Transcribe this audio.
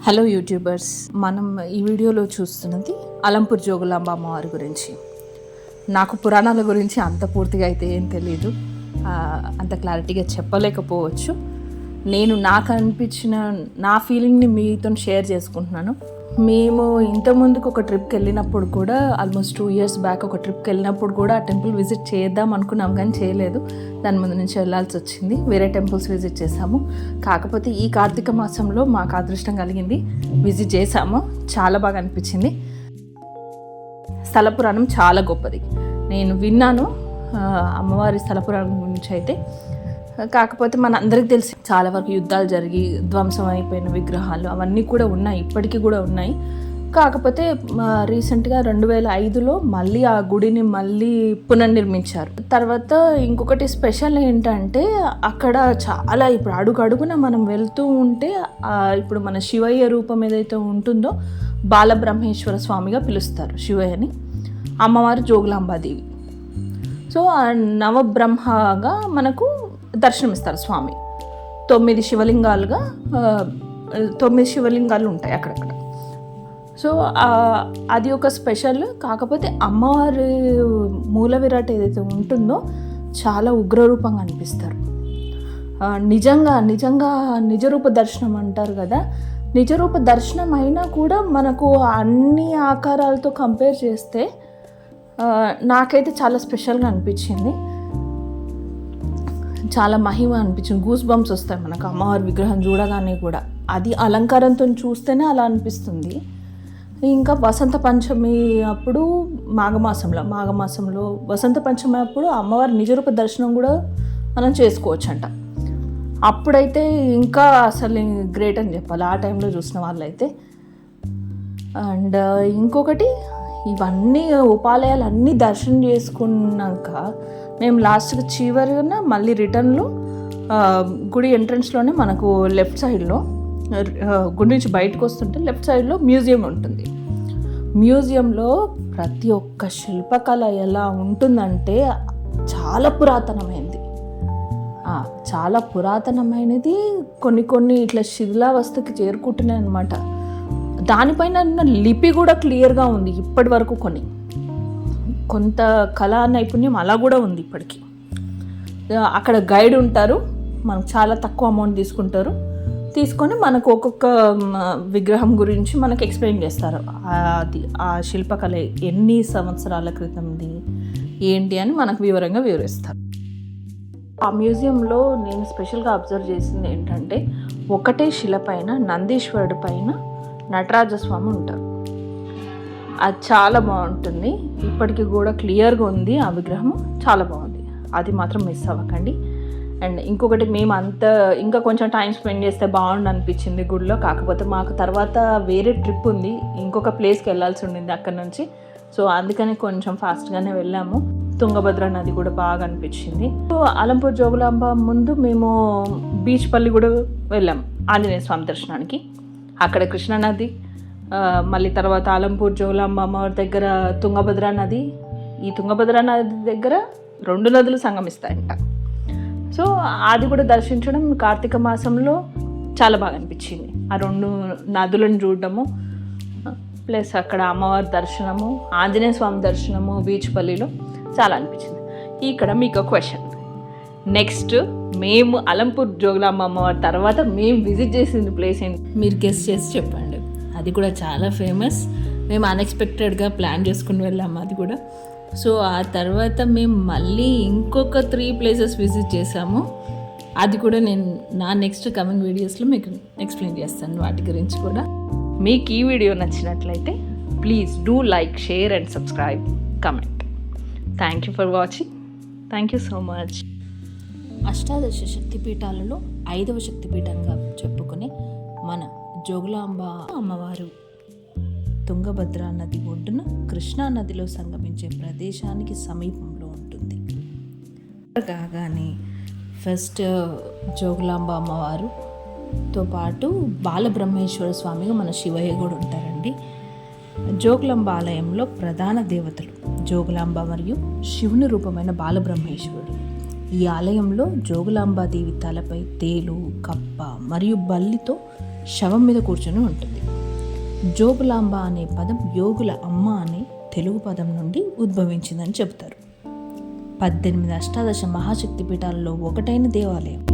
Hello YouTubers, మనం ఈ వీడియోలో చూస్తున్నది అలంపూర్ జోగులాంబ అమ్మవారి గురించి. నాకు పురాణాల గురించి అంత పూర్తిగా అయితే ఏం తెలీదు, అంత క్లారిటీగా చెప్పలేకపోవచ్చు. నేను నాకు అనిపించిన నా ఫీలింగ్ని మీతో షేర్ చేసుకుంటున్నాను. మేము ఇంతకుముందుకు ఒక ట్రిప్కి వెళ్ళినప్పుడు కూడా, ఆల్మోస్ట్ 2 years బ్యాక్ ఒక ట్రిప్కి వెళ్ళినప్పుడు కూడా ఆ టెంపుల్ విజిట్ చేద్దాం అనుకున్నాం, కానీ చేయలేదు. దాని ముందు నుంచి వెళ్ళాల్సి వచ్చింది. వేరే టెంపుల్స్ విజిట్ చేసాము. కాకపోతే ఈ కార్తీక మాసంలో మాకు అదృష్టం కలిగింది, విజిట్ చేసాము. చాలా బాగా అనిపించింది. స్థల పురాణం చాలా గొప్పది. నేను విన్నాను అమ్మవారి స్థల పురాణం గురించి అయితే. కాకపోతే మన అందరికీ తెలిసి చాలా వరకు యుద్ధాలు జరిగి ధ్వంసం అయిపోయిన విగ్రహాలు అవన్నీ కూడా ఉన్నాయి, ఇప్పటికీ కూడా ఉన్నాయి. కాకపోతే రీసెంట్గా 2005లో మళ్ళీ ఆ గుడిని మళ్ళీ పునర్నిర్మించారు. తర్వాత ఇంకొకటి స్పెషల్ ఏంటంటే, అక్కడ చాలా ఇప్పుడు అడుగడుగున మనం వెళ్తూ ఉంటే ఇప్పుడు మన శివయ్య రూపం ఏదైతే ఉంటుందో బాలబ్రహ్మేశ్వర స్వామిగా పిలుస్తారు శివయ్యని, అమ్మవారు జోగులాంబాదేవి. సో ఆ నవబ్రహ్మగా మనకు దర్శనమిస్తారు స్వామి. 9 శివలింగాలు ఉంటాయి అక్కడక్కడ. సో అది ఒక స్పెషల్. కాకపోతే అమ్మవారి మూల విరాట్ ఏదైతే ఉంటుందో చాలా ఉగ్రరూపంగా అనిపిస్తారు. నిజంగా నిజరూప దర్శనం అంటారు కదా, నిజరూప దర్శనం అయినా కూడా మనకు అన్ని ఆకారాలతో కంపేర్ చేస్తే నాకైతే చాలా స్పెషల్గా అనిపించింది. చాలా మహిమ అనిపించింది. గూస్ బంప్స్ వస్తాయి మనకు అమ్మవారి విగ్రహం చూడగానే కూడా. అది అలంకారంతో చూస్తేనే అలా అనిపిస్తుంది. ఇంకా వసంత పంచమి అప్పుడు మాఘమాసంలో వసంత పంచమి అప్పుడు అమ్మవారి నిజరూప దర్శనం కూడా మనం చేసుకోవచ్చంట. అప్పుడైతే ఇంకా అసలు గ్రేట్ అని చెప్పాలి, ఆ టైంలో చూసిన వాళ్ళైతే. అండ్ ఇంకొకటి, ఇవన్నీ ఉపాలయాలు అన్నీ దర్శనం చేసుకున్నాక మేము లాస్ట్కి చివరిన మళ్ళీ రిటర్న్లో గుడి ఎంట్రన్స్లోనే మనకు లెఫ్ట్ సైడ్లో, గుడి నుంచి బయటకు వస్తుంటే లెఫ్ట్ సైడ్లో మ్యూజియం ఉంటుంది. మ్యూజియంలో ప్రతి ఒక్క శిల్పకళ ఎలా ఉంటుందంటే చాలా పురాతనమైనది. కొన్ని ఇట్లా శిథిలావస్థకి చేరుకుంటున్నాయి అన్నమాట. దానిపైన ఉన్న లిపి కూడా క్లియర్గా ఉంది ఇప్పటి వరకు. కొంత కళా నైపుణ్యం అలా కూడా ఉంది ఇప్పటికీ. అక్కడ గైడ్ ఉంటారు, మనకు చాలా తక్కువ అమౌంట్ తీసుకొని మనకు ఒక్కొక్క విగ్రహం గురించి మనకు ఎక్స్ప్లెయిన్ చేస్తారు. అది ఆ శిల్పకళ ఎన్ని సంవత్సరాల క్రితంది ఏంటి అని మనకు వివరంగా వివరిస్తారు. ఆ మ్యూజియంలో నేను స్పెషల్గా అబ్జర్వ్ చేసింది ఏంటంటే, ఒకటే శిల పైన నందీశ్వరుడి పైన నటరాజస్వామి ఉంటారు. అది చాలా బాగుంటుంది. ఇప్పటికీ కూడా క్లియర్గా ఉంది ఆ విగ్రహం, చాలా బాగుంది. అది మాత్రం మిస్ అవ్వకండి. అండ్ ఇంకొకటి, మేము ఇంకా కొంచెం టైం స్పెండ్ చేస్తే బాగుండు అనిపించింది గుడిలో. కాకపోతే మాకు తర్వాత వేరే ట్రిప్ ఉంది, ఇంకొక ప్లేస్కి వెళ్ళాల్సి ఉండింది అక్కడ నుంచి. సో అందుకని కొంచెం ఫాస్ట్గానే వెళ్ళాము. తుంగభద్ర నది కూడా బాగా అనిపించింది. సో అలంపూర్ జోగులాంబ ముందు మేము బీచ్పల్లి కూడా వెళ్ళాము ఆంజనేయ స్వామి దర్శనానికి. అక్కడ కృష్ణానది, మళ్ళీ తర్వాత అలంపూర్ జోగులాంబ అమ్మవారి దగ్గర తుంగభద్ర నది. ఈ తుంగభద్ర నది దగ్గర 2 నదులు సంగమిస్తాయంట. సో అది కూడా దర్శించడం కార్తీక మాసంలో చాలా బాగా అనిపించింది. ఆ 2 నదులను చూడడము, ప్లస్ అక్కడ అమ్మవారి దర్శనము, ఆంజనేయ స్వామి దర్శనము బీచ్పల్లిలో చాలా అనిపించింది. ఇక్కడ మీకు క్వశ్చన్, నెక్స్ట్ మేము అలంపూర్ జోగులాంబ అమ్మవారి తర్వాత మేము విజిట్ చేసిన ప్లేస్ ఏంటి మీరు గెస్ చేసి చెప్పండి. అది కూడా చాలా ఫేమస్. మేము అన్ఎక్స్పెక్టెడ్గా ప్లాన్ చేసుకుని వెళ్ళాము అది కూడా. సో ఆ తర్వాత మేము మళ్ళీ ఇంకొక 3 places విజిట్ చేసాము. అది కూడా నేను నా నెక్స్ట్ కమింగ్ వీడియోస్లో మీకు ఎక్స్ప్లెయిన్ చేస్తాను వాటి గురించి కూడా. మీకు ఈ వీడియో నచ్చినట్లయితే please do like, share and subscribe, comment. Thank you for watching. Thank you so much. అష్టాదశ శక్తిపీఠాలలో 5వ శక్తిపీఠంగా చెప్పుకునే మన జోగులాంబ అమ్మవారు తుంగభద్ర నది ఒడ్డున కృష్ణా నదిలో సంగమించే ప్రదేశానికి సమీపంలో ఉంటుంది. కాగానే ఫస్ట్ జోగులాంబ అమ్మవారుతో పాటు బాలబ్రహ్మేశ్వర స్వామిగా మన శివయ్య కూడా ఉంటారండి. జోగులాంబ ఆలయంలో ప్రధాన దేవతలు జోగులాంబ మరియు శివుని రూపమైన బాలబ్రహ్మేశ్వరుడు. ఈ ఆలయంలో జోగులాంబాదేవి తలపై తేలు, కప్ప మరియు బల్లితో శవం మీద కూర్చొని ఉంటుంది. జోగులాంబ అనే పదం యోగుల అమ్మ అనే తెలుగు పదం నుండి ఉద్భవించిందని చెబుతారు. 18 అష్టాదశ మహాశక్తి పీఠాలలో ఒకటైన దేవాలయం.